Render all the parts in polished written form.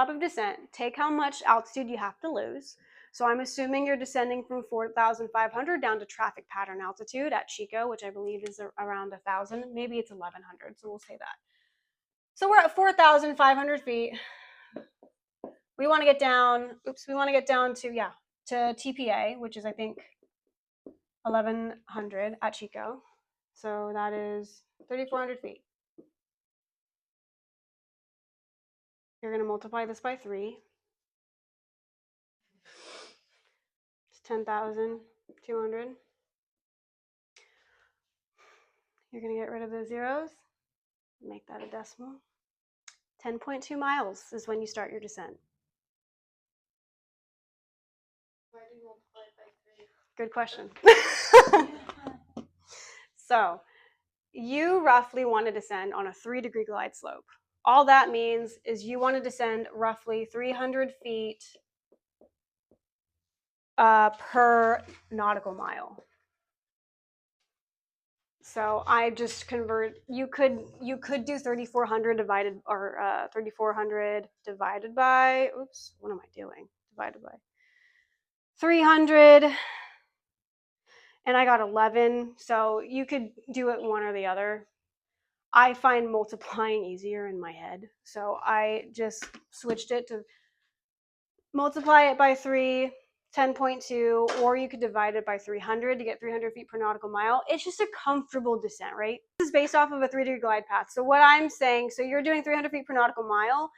top of descent, take how much altitude you have to lose. So I'm assuming you're descending from 4,500 down to traffic pattern altitude at Chico, which I believe is around 1,000. Maybe it's 1,100, so we'll say that. So we're at 4,500 feet. We want to get down, to TPA, which is, I think, 1,100 at Chico. So that is 3,400 feet. You're going to multiply this by 3. It's 10,200. You're going to get rid of those zeros. Make that a decimal. 10.2 miles is when you start your descent. Why do you multiply it by 3? Good question. So you roughly want to descend on a 3-degree glide slope. All that means is you want to descend roughly 300 feet per nautical mile. So I just convert. You could do 3,400 divided by. Oops, what am I doing? Divided by 300, and I got 11. So you could do it one or the other. I find multiplying easier in my head, so I just switched it to multiply it by 3, 10.2, or you could divide it by 300 to get 300 feet per nautical mile. It's just a comfortable descent, right? This is based off of a 3-degree glide path. So what I'm saying, so you're doing 300 feet per nautical mile.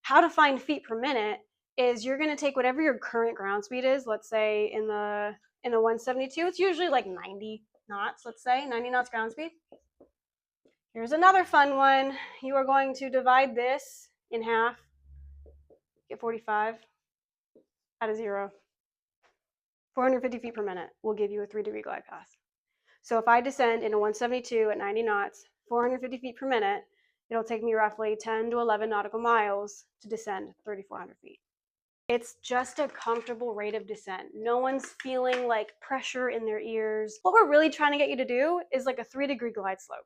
How to find feet per minute is you're going to take whatever your current ground speed is. Let's say in the 172, it's usually like 90 knots. Let's say 90 knots ground speed. Here's another fun one. You are going to divide this in half, get 45 out of 0. 450 feet per minute will give you a 3-degree glide path. So if I descend in a 172 at 90 knots, 450 feet per minute, it'll take me roughly 10 to 11 nautical miles to descend 3,400 feet. It's just a comfortable rate of descent. No one's feeling like pressure in their ears. What we're really trying to get you to do is like a 3-degree glide slope.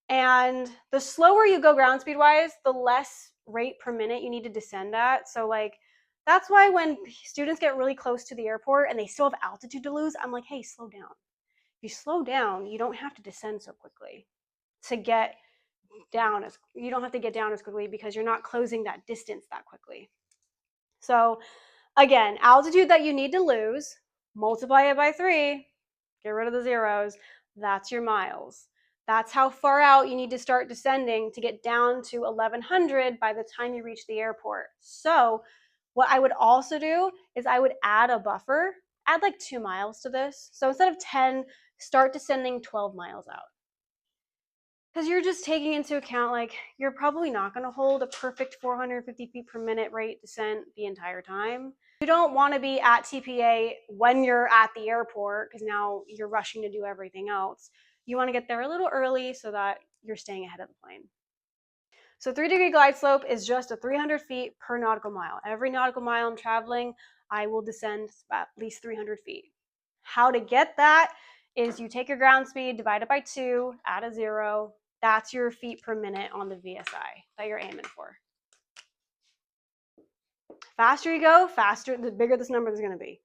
And the slower you go ground speed wise, the less rate per minute you need to descend at. So like, that's why when students get really close to the airport and they still have altitude to lose, I'm like, hey, slow down. If you slow down, you don't have to descend so quickly to get down. You don't have to get down as quickly because you're not closing that distance that quickly. So again, altitude that you need to lose, multiply it by 3, get rid of the zeros, that's your miles. That's how far out you need to start descending to get down to 1,100 by the time you reach the airport. So what I would also do is I would add a buffer, add like 2 miles to this. So instead of 10, start descending 12 miles out. Because you're just taking into account, like, you're probably not going to hold a perfect 450 feet per minute rate descent the entire time. You don't want to be at TPA when you're at the airport because now you're rushing to do everything else. You want to get there a little early so that you're staying ahead of the plane. So 3-degree glide slope is just a 300 feet per nautical mile. Every nautical mile I'm traveling, I will descend at least 300 feet. How to get that is you take your ground speed, divide it by 2, add a 0. That's your feet per minute on the VSI that you're aiming for. Faster you go, faster, the bigger this number is going to be.